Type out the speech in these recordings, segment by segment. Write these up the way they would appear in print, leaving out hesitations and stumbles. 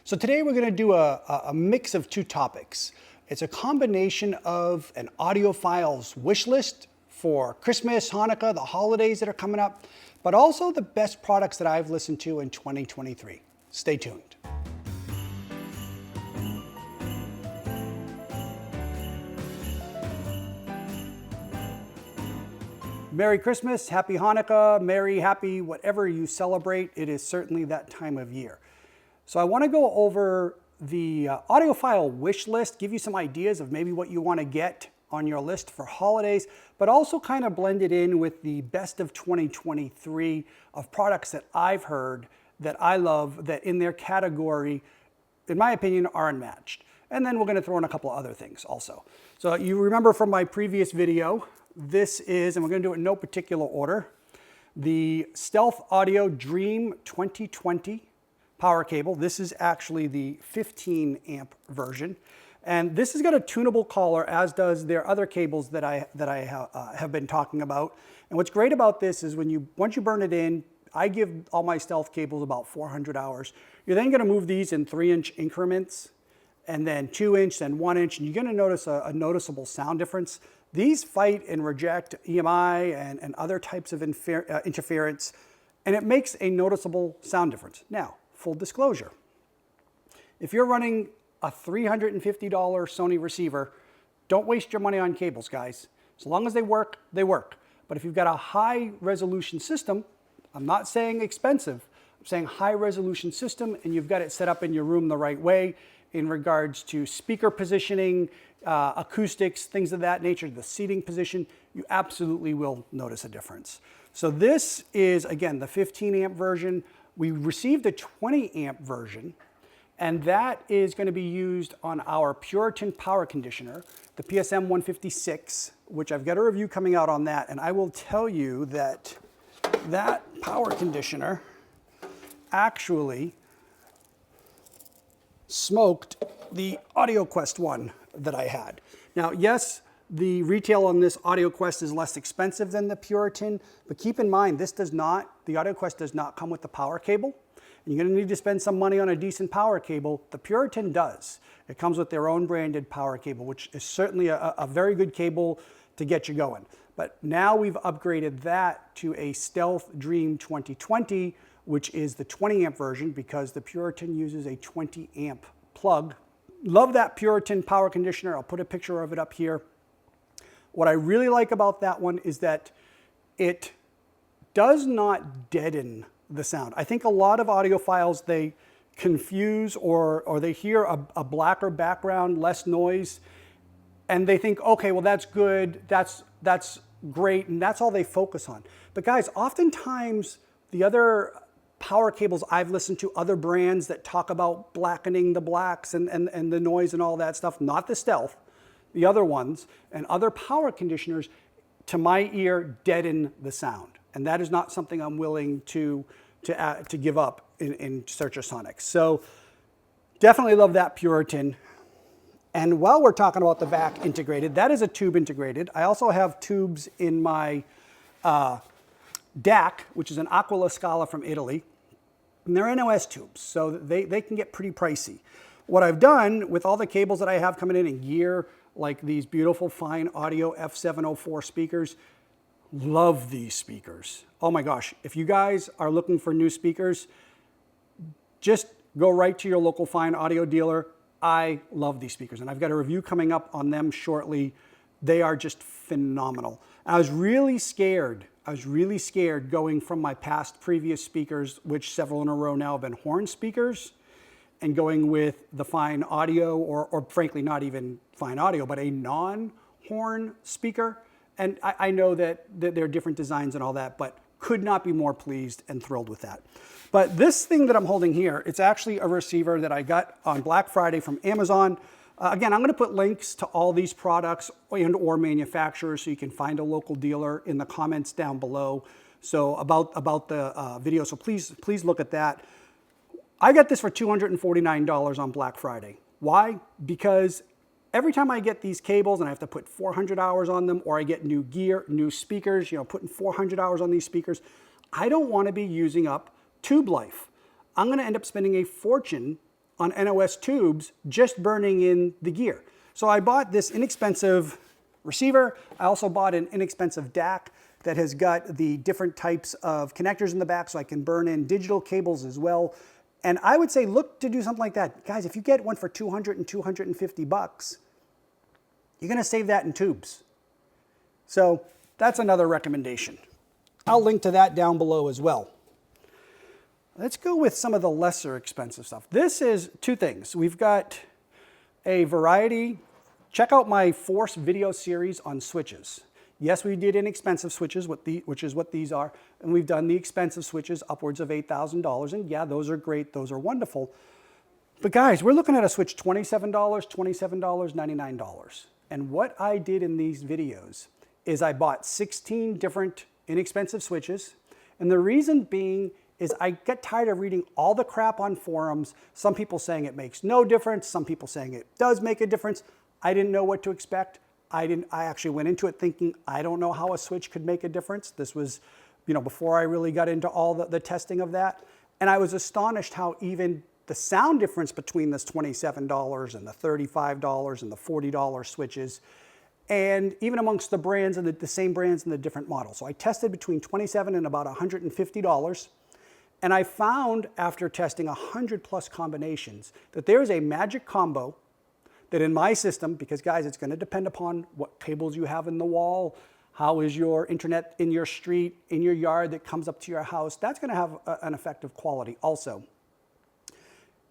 So today we're going to do a mix of two topics. It's a combination of an audiophiles wish list for Christmas, Hanukkah, the holidays that are coming up, but also the best products that I've listened to in 2023. Stay tuned. Merry Christmas, Happy Hanukkah, Merry, Happy, whatever you celebrate. It is certainly that time of year. So I want to go over the audiophile wish list, give you some ideas of maybe what you want to get on your list for holidays, but also kind of blend it in with the best of 2023 of products that I've heard that I love that in their category, in my opinion, are unmatched. And then we're going to throw in a couple of other things also. So you remember from my previous video, this is, and we're going to do it in no particular order, the Stealth Audio Dream 2020 power cable. This is actually the 15 amp version. And this has got a tunable collar, as does their other cables that I have been talking about. And what's great about this is once you burn it in, I give all my Stealth cables about 400 hours. You're then going to move these in 3-inch increments, and then 2-inch, then 1-inch, and you're going to notice a noticeable sound difference. These fight and reject EMI and other types of interference, and it makes a noticeable sound difference. Now, full disclosure, if you're running a $350 Sony receiver, don't waste your money on cables, guys. As long as they work, they work. But if you've got a high resolution system, I'm not saying expensive, I'm saying high resolution system, and you've got it set up in your room the right way in regards to speaker positioning, acoustics, things of that nature, the seating position, you absolutely will notice a difference. So this is, again, the 15 amp version. We received a 20 amp version, and that is going to be used on our Puritan power conditioner, the PSM 156, which I've got a review coming out on that. And I will tell you that that power conditioner actually smoked the AudioQuest one that I had. Now, yes, the retail on this AudioQuest is less expensive than the Puritan, but keep in mind, the AudioQuest does not come with the power cable. And you're gonna need to spend some money on a decent power cable. The Puritan does. It comes with their own branded power cable, which is certainly a very good cable to get you going. But now we've upgraded that to a Stealth Dream 2020, which is the 20 amp version because the Puritan uses a 20 amp plug. Love that Puritan power conditioner. I'll put a picture of it up here. What I really like about that one is that it does not deaden the sound. I think a lot of audiophiles, they confuse or they hear a blacker background, less noise, and they think, okay, well, that's good, that's great, and that's all they focus on. But guys, oftentimes the other power cables I've listened to, other brands that talk about blackening the blacks and the noise and all that stuff, not the Stealth, the other ones, and other power conditioners, to my ear, deaden the sound. And that is not something I'm willing to give up in search of Sonics. So definitely love that Puritan. And while we're talking about the back integrated, that is a tube integrated. I also have tubes in my DAC, which is an Aquila Scala from Italy. And they're NOS tubes, so they can get pretty pricey. What I've done with all the cables that I have coming in gear, like these beautiful fine audio F704 speakers, love these speakers. Oh my gosh, if you guys are looking for new speakers, just go right to your local fine audio dealer. I love these speakers, and I've got a review coming up on them shortly. They are just phenomenal. I was really scared going from my previous speakers, which several in a row now have been horn speakers, and going with the fine audio, or frankly, not even fine audio, but a non-horn speaker. And I know that there are different designs and all that, but could not be more pleased and thrilled with that. But this thing that I'm holding here, it's actually a receiver that I got on Black Friday from Amazon. Again, I'm going to put links to all these products and/or manufacturers so you can find a local dealer in the comments down below. So about the video, so please look at that. I got this for $249 on Black Friday. Why? Because every time I get these cables and I have to put 400 hours on them, or I get new gear, new speakers, putting 400 hours on these speakers, I don't want to be using up tube life. I'm going to end up spending a fortune on NOS tubes just burning in the gear. So I bought this inexpensive receiver. I also bought an inexpensive DAC that has got the different types of connectors in the back so I can burn in digital cables as well. And I would say look to do something like that. Guys, if you get one for 200 and 250 bucks, you're gonna save that in tubes. So that's another recommendation. I'll link to that down below as well. Let's go with some of the lesser expensive stuff. This is two things. We've got a variety. Check out my Force video series on switches. Yes, we did inexpensive switches, which is what these are, and we've done the expensive switches upwards of $8,000, and yeah, those are great, those are wonderful. But guys, we're looking at a switch $27, $27, $99. And what I did in these videos is I bought 16 different inexpensive switches, and the reason being is I get tired of reading all the crap on forums, some people saying it makes no difference, some people saying it does make a difference. I didn't know what to expect. I actually went into it thinking, I don't know how a switch could make a difference. This was, before I really got into all the testing of that. And I was astonished how even the sound difference between this $27 and the $35 and the $40 switches, and even amongst the brands and the same brands and the different models. So I tested between $27 and about $150. And I found after testing 100 plus combinations that there is a magic combo that in my system, because guys, it's gonna depend upon what cables you have in the wall, how is your internet in your street, in your yard that comes up to your house, that's gonna have an effect of quality also.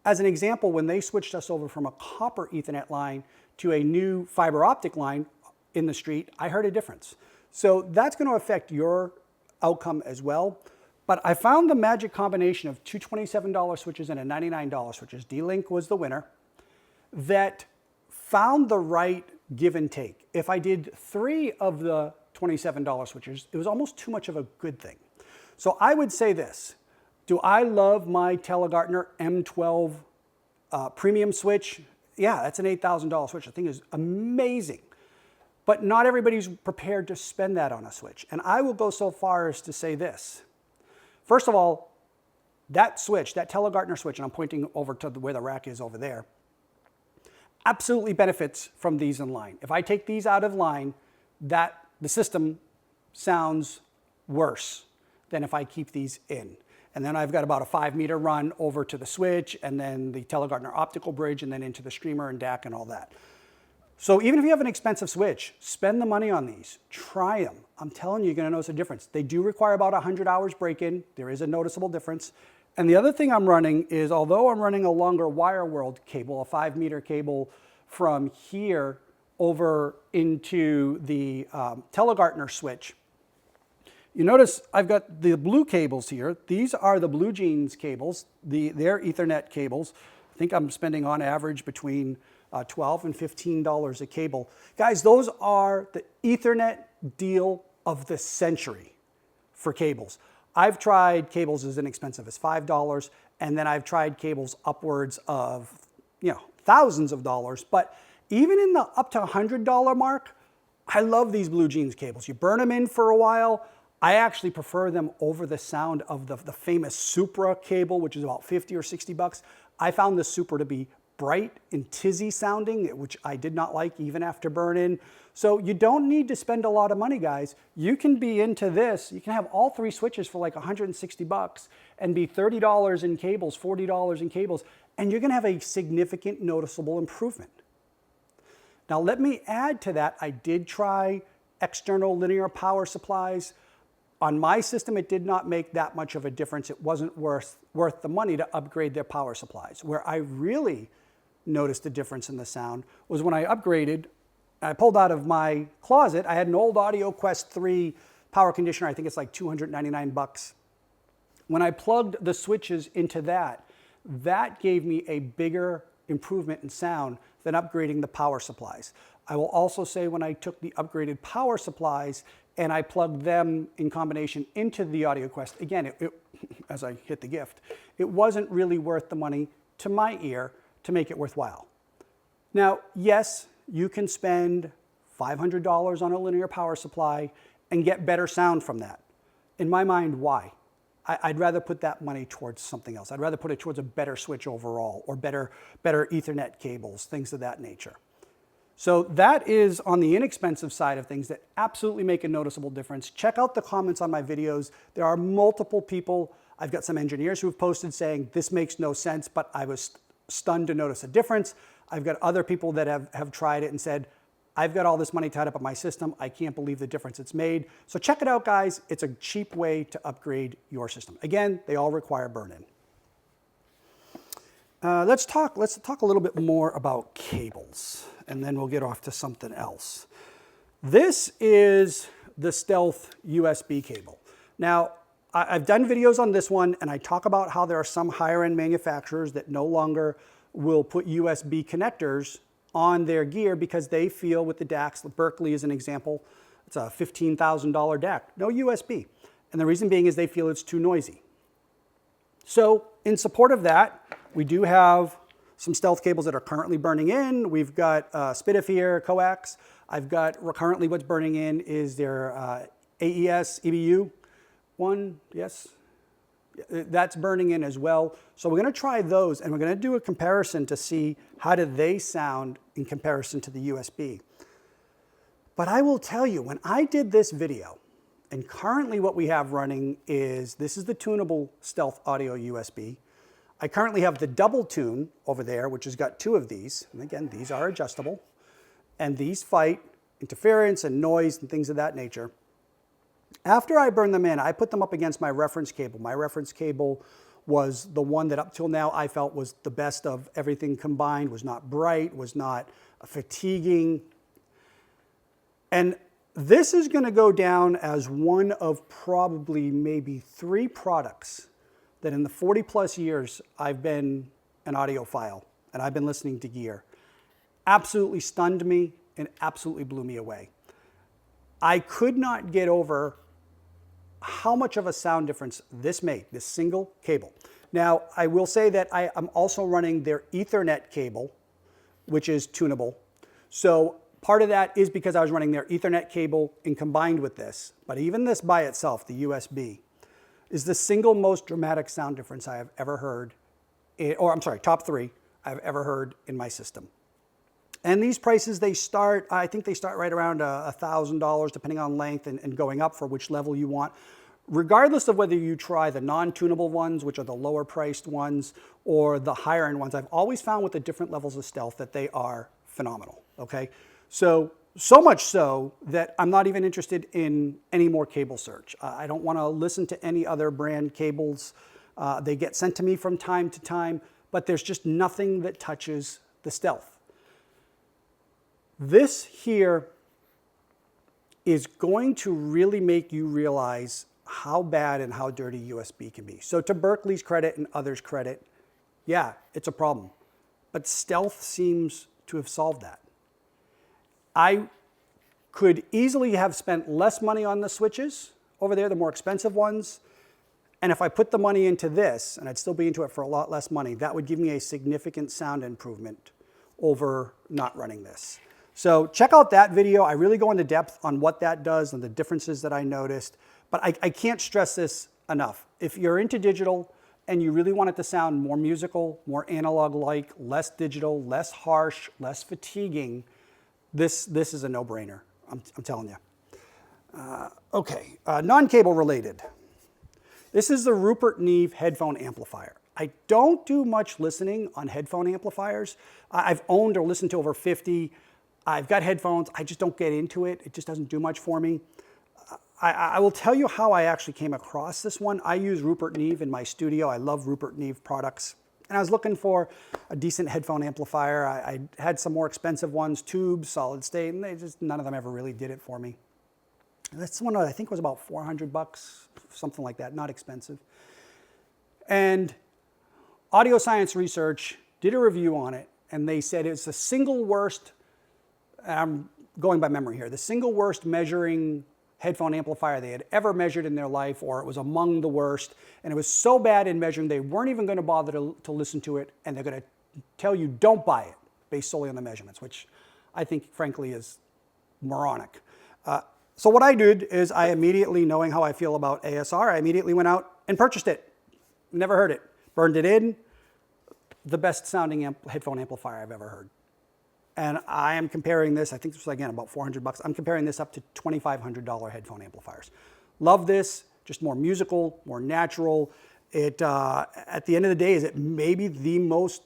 As an example, when they switched us over from a copper Ethernet line to a new fiber optic line in the street, I heard a difference. So that's gonna affect your outcome as well. But I found the magic combination of two $27 switches and a $99 switches, D-Link was the winner, that found the right give and take. If I did 3 of the $27 switches, it was almost too much of a good thing. So I would say this, do I love my Telegartner M12 premium switch? Yeah, that's an $8,000 switch. I think it's amazing. But not everybody's prepared to spend that on a switch. And I will go so far as to say this. First of all, that switch, that Telegartner switch, and I'm pointing over to where the rack is over there, absolutely benefits from these in line. If I take these out of line, the system sounds worse than if I keep these in. And then I've got about a 5-meter run over to the switch and then the Telegartner optical bridge and then into the streamer and DAC and all that. So even if you have an expensive switch, spend the money on these. Try them. I'm telling you, you're gonna notice a difference. They do require about 100 hours break-in. There is a noticeable difference. And the other thing I'm running is, although I'm running a longer wire world cable, a 5-meter cable from here over into the Telegartner switch, you notice I've got the blue cables here. These are the Blue Jeans cables, they're Ethernet cables. I think I'm spending on average between $12 and $15 a cable. Guys, those are the Ethernet deal of the century for cables. I've tried cables as inexpensive as $5, and then I've tried cables upwards of, thousands of dollars. But even in the up to $100 mark, I love these Blue Jeans cables. You burn them in for a while. I actually prefer them over the sound of the famous Supra cable, which is about 50 or 60 bucks. I found the Supra to be bright and tizzy sounding, which I did not like even after burn-in. So you don't need to spend a lot of money, guys. You can be into this. You can have all 3 switches for like 160 bucks and be $30 in cables, $40 in cables, and you're gonna have a significant noticeable improvement. Now let me add to that, I did try external linear power supplies. On my system, it did not make that much of a difference. It wasn't worth the money to upgrade their power supplies. Where I really noticed a difference in the sound was when I upgraded, I pulled out of my closet, I had an old AudioQuest 3 power conditioner, I think it's like 299 bucks. When I plugged the switches into that gave me a bigger improvement in sound than upgrading the power supplies. I will also say when I took the upgraded power supplies and I plugged them in combination into the AudioQuest, again, as I hit the gift, it wasn't really worth the money to my ear to make it worthwhile. Now, yes, you can spend $500 on a linear power supply and get better sound from that. In my mind, why? I'd rather put that money towards something else. I'd rather put it towards a better switch overall, or better Ethernet cables, things of that nature. So that is on the inexpensive side of things that absolutely make a noticeable difference. Check out the comments on my videos. There are multiple people. I've got some engineers who have posted saying this makes no sense, but I was stunned to notice a difference. I've got other people that have tried it and said, I've got all this money tied up in my system. I can't believe the difference it's made. So check it out, guys. It's a cheap way to upgrade your system. Again, they all require burn-in. Let's talk a little bit more about cables, and then we'll get off to something else. This is the Stealth USB cable. Now, I've done videos on this one, and I talk about how there are some higher-end manufacturers that no longer will put USB connectors on their gear because they feel with the DACs, Berkeley is an example, it's a $15,000 DAC, no USB. And the reason being is they feel it's too noisy. So in support of that, we do have some Stealth cables that are currently burning in. We've got Spitafier coax. I've got currently what's burning in is their AES EBU one, yes. That's burning in as well. So we're going to try those, and we're going to do a comparison to see how do they sound in comparison to the USB. But I will tell you, when I did this video, and currently what we have running is, this is the tunable Stealth Audio USB. I currently have the double tune over there, which has got two of these. And again, these are adjustable. And these fight interference and noise and things of that nature. After I burned them in, I put them up against my reference cable. My reference cable was the one that up till now I felt was the best of everything combined, was not bright, was not fatiguing. And this is going to go down as one of probably maybe 3 products that in the 40 plus years I've been an audiophile and I've been listening to gear, absolutely stunned me and absolutely blew me away. I could not get over how much of a sound difference this made, this single cable. Now, I will say that I am also running their Ethernet cable, which is tunable. So part of that is because I was running their Ethernet cable and combined with this. But even this by itself, the USB, is the single most dramatic sound difference I have ever heard, top 3 I've ever heard in my system. And these prices, I think they start right around $1,000, depending on length and going up for which level you want. Regardless of whether you try the non-tunable ones, which are the lower priced ones, or the higher end ones, I've always found with the different levels of Stealth that they are phenomenal, okay? So much so that I'm not even interested in any more cable search. I don't want to listen to any other brand cables. They get sent to me from time to time, but there's just nothing that touches the Stealth. This here is going to really make you realize how bad and how dirty USB can be. So to Berkeley's credit and others' credit, yeah, it's a problem. But Stealth seems to have solved that. I could easily have spent less money on the switches over there, the more expensive ones. And if I put the money into this, and I'd still be into it for a lot less money, that would give me a significant sound improvement over not running this. So check out that video. I really go into depth on what that does and the differences that I noticed. But I can't stress this enough. If you're into digital and you really want it to sound more musical, more analog-like, less digital, less harsh, less fatiguing, this is a no-brainer. I'm telling you. Okay, non-cable related. This is the Rupert Neve headphone amplifier. I don't do much listening on headphone amplifiers. I've owned or listened to over 50. I've got headphones. I just don't get into it. It just doesn't do much for me. I will tell you how I actually came across this one. I use Rupert Neve in my studio. I love Rupert Neve products. And I was looking for a decent headphone amplifier. I had some more expensive ones, tubes, solid state, and none of them ever really did it for me. This one I think was about $400, something like that, not expensive. And Audio Science Research did a review on it, and they said it's the single worst, I'm going by memory here, the single worst measuring headphone amplifier they had ever measured in their life, or it was among the worst. And it was so bad in measuring, they weren't even going to bother to listen to it, and they're going to tell you don't buy it based solely on the measurements, which I think, frankly, is moronic. So what I did is I immediately, knowing how I feel about ASR, I immediately went out and purchased it. Never heard it. Burned it in. The best sounding headphone amplifier I've ever heard. And I am comparing this, I think this was again about 400 bucks. I'm comparing this up to $2,500 headphone amplifiers. Love this, just more musical, more natural. It, at the end of the day, is it maybe the most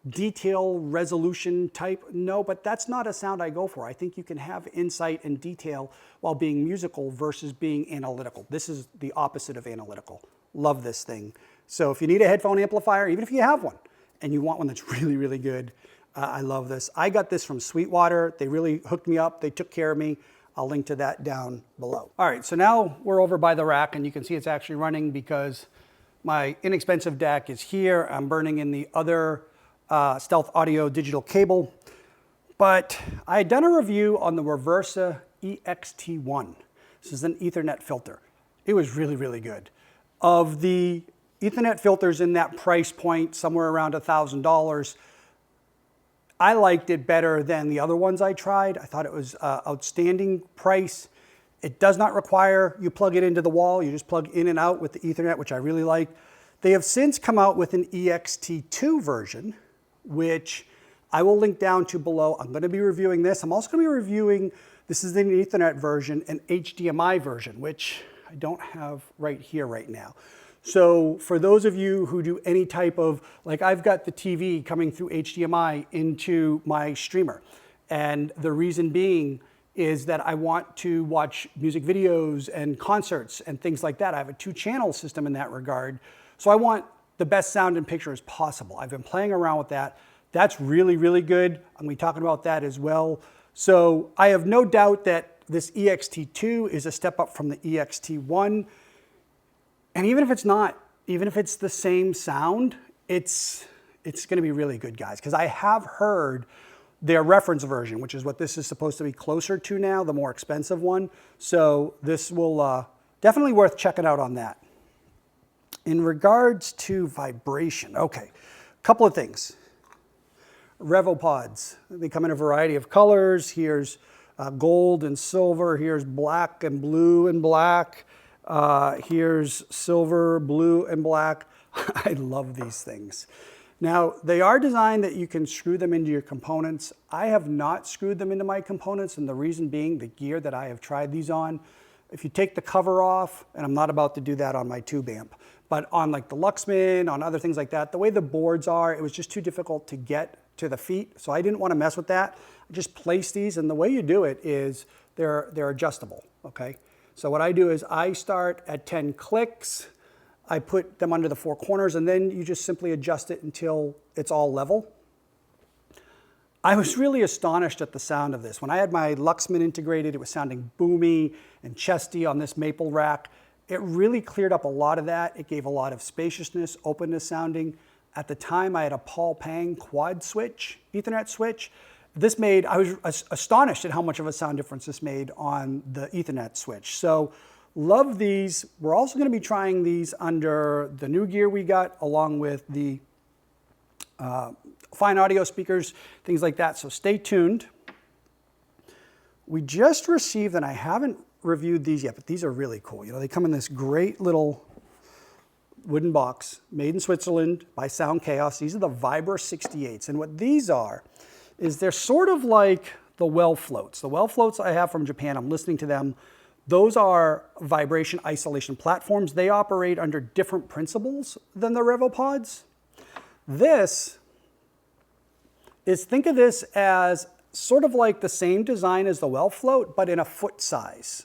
detail resolution type? No, but that's not a sound I go for. I think you can have insight and detail while being musical versus being analytical. This is the opposite of analytical. Love this thing. So if you need a headphone amplifier, even if you have one, and you want one that's really, really good, I love this. I got this from Sweetwater. They really hooked me up. They took care of me. I'll link to that down below. All right, so now we're over by the rack, and you can see it's actually running because my inexpensive DAC is here. I'm burning in the other Stealth Audio digital cable. But I had done a review on the Reversa EXT1. This is an Ethernet filter. It was really, really good. Of the Ethernet filters in that price point, somewhere around $1,000, I liked it better than the other ones I tried. I thought it was an outstanding price. It does not require you plug it into the wall. You just plug in and out with the Ethernet, which I really like. They have since come out with an EXT2 version, which I will link down to below. I'm going to be reviewing this. I'm also going to be reviewing, this is an Ethernet version, an HDMI version, which I don't have right here right now. So for those of you who do any type of, like I've got the TV coming through HDMI into my streamer. And the reason being is that I want to watch music videos and concerts and things like that. I have a 2-channel system in that regard. So I want the best sound and picture as possible. I've been playing around with that. That's really, really good. I'm going to be talking about that as well. So I have no doubt that this EXT2 is a step up from the EXT1. And even if it's not, even if it's the same sound, it's going to be really good, guys. Because I have heard their reference version, which is what this is supposed to be closer to now, the more expensive one. So this will definitely worth checking out on that. In regards to vibration, okay, a couple of things. RevoPods, they come in a variety of colors. Here's gold and silver. Here's black and blue and black. Here's silver, blue, and black. I love these things. Now, they are designed that you can screw them into your components. I have not screwed them into my components, and the reason being the gear that I have tried these on, if you take the cover off, and I'm not about to do that on my tube amp, but on like the Luxman, on other things like that, the way the boards are, it was just too difficult to get to the feet, so I didn't want to mess with that. I just place these, and the way you do it is they're adjustable, okay? So what I do is I start at 10 clicks, I put them under the 4 corners, and then you just simply adjust it until it's all level. I was really astonished at the sound of this. When I had my Luxman integrated, it was sounding boomy and chesty on this maple rack. It really cleared up a lot of that. It gave a lot of spaciousness, openness sounding. At the time, I had a Paul Pang quad switch, Ethernet switch. This made, I was astonished at how much of a sound difference this made on the Ethernet switch. So love these. We're also going to be trying these under the new gear we got, along with the fine audio speakers, things like that. So stay tuned. We just received, and I haven't reviewed these yet, but these are really cool. You know, they come in this great little wooden box, made in Switzerland by Sound Chaos. These are the Vibra 68s. And what these are is they're sort of like the well floats. The well floats I have from Japan, I'm listening to them. Those are vibration isolation platforms. They operate under different principles than the RevoPods. This is, think of this as sort of like the same design as the well float, but in a foot size.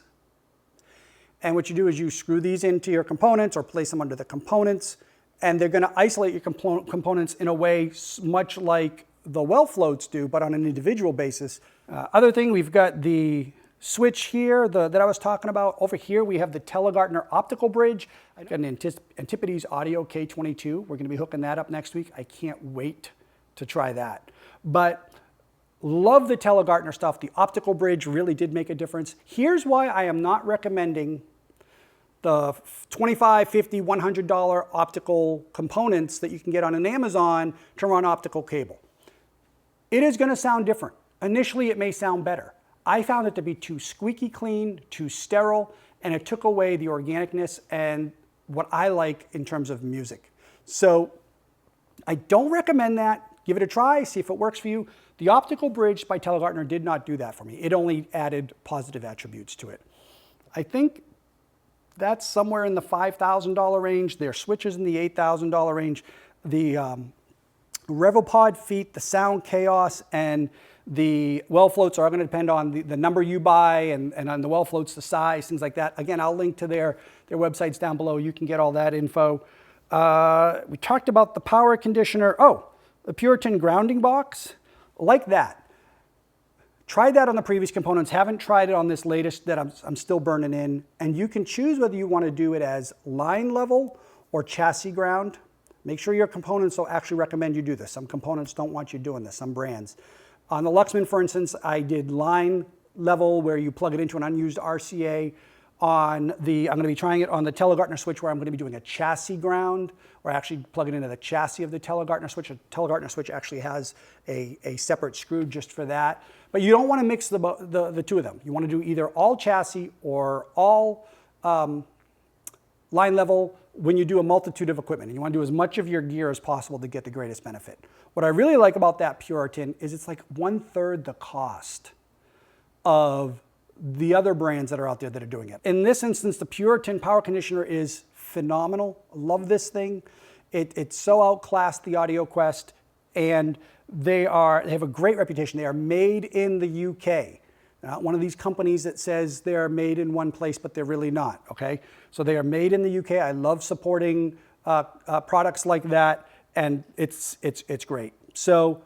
And what you do is you screw these into your components or place them under the components, and they're going to isolate your components in a way much like the well floats do, but on an individual basis. Other thing, we've got the switch here that I was talking about. Over here, we have the Telegartner optical bridge. I've got an Antipodes Audio K22. We're going to be hooking that up next week. I can't wait to try that. But love the Telegartner stuff. The optical bridge really did make a difference. Here's why I am not recommending the $25, $50, $100 optical components that you can get on an Amazon to run optical cable. It is going to sound different. Initially, it may sound better. I found it to be too squeaky clean, too sterile, and it took away the organicness and what I like in terms of music. So I don't recommend that. Give it a try, see if it works for you. The optical bridge by Telegartner did not do that for me. It only added positive attributes to it. I think that's somewhere in the $5,000 range. Their switches in the $8,000 range. The Revopod feet, the Sound Chaos, and the well floats are going to depend on the number you buy and on the well floats, the size, things like that. Again, I'll link to their websites down below. You can get all that info. We talked about the power conditioner. Oh, the Puritan grounding box, like that. Tried that on the previous components, haven't tried it on this latest that I'm still burning in. And you can choose whether you want to do it as line level or chassis ground. Make sure your components will actually recommend you do this. Some components don't want you doing this, some brands. On the Luxman, for instance, I did line level where you plug it into an unused RCA. I'm going to be trying it on the Telegartner switch where I'm going to be doing a chassis ground, or actually plug it into the chassis of the Telegartner switch. A Telegartner switch actually has a separate screw just for that. But you don't want to mix the two of them. You want to do either all chassis or all line level when you do a multitude of equipment. And you want to do as much of your gear as possible to get the greatest benefit. What I really like about that Puritan is it's like 1/3 the cost of the other brands that are out there that are doing it. In this instance, the Puritan power conditioner is phenomenal. I love this thing. It's so outclassed the AudioQuest, and they have a great reputation. They are made in the UK. Not one of these companies that says they're made in one place, but they're really not, okay? So they are made in the UK. I love supporting products like that, and it's great. So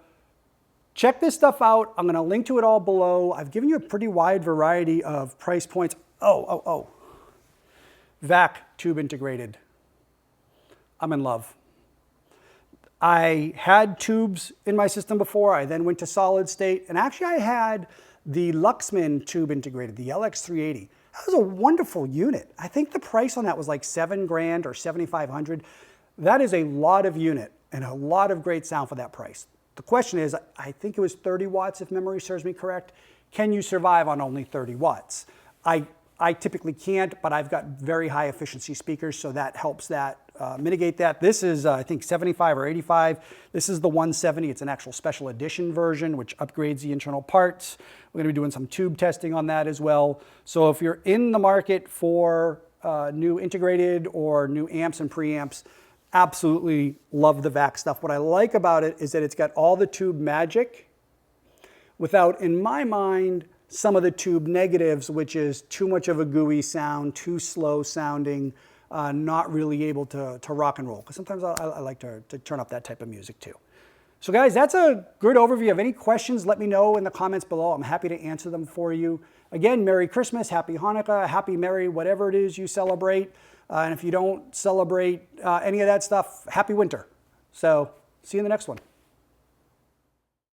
check this stuff out. I'm going to link to it all below. I've given you a pretty wide variety of price points. Oh. VAC tube integrated. I'm in love. I had tubes in my system before. I then went to solid state. And actually I had the Luxman tube integrated, the LX380. That was a wonderful unit. I think the price on that was like $7,000 or $7,500. That is a lot of unit and a lot of great sound for that price. The question is, I think it was 30 watts if memory serves me correct. Can you survive on only 30 watts? I typically can't, but I've got very high efficiency speakers, so that helps that mitigate that. This is, I think, 75 or 85. This is the 170. It's an actual special edition version, which upgrades the internal parts. We're going to be doing some tube testing on that as well. So if you're in the market for new integrated or new amps and preamps, absolutely love the VAC stuff. What I like about it is that it's got all the tube magic without, in my mind, some of the tube negatives, which is too much of a gooey sound, too slow sounding, not really able to rock and roll. Because sometimes I like to turn up that type of music too. So guys, that's a good overview. If you have any questions, let me know in the comments below. I'm happy to answer them for you. Again, Merry Christmas, Happy Hanukkah, Happy Merry, whatever it is you celebrate. And if you don't celebrate any of that stuff, Happy Winter. So see you in the next one.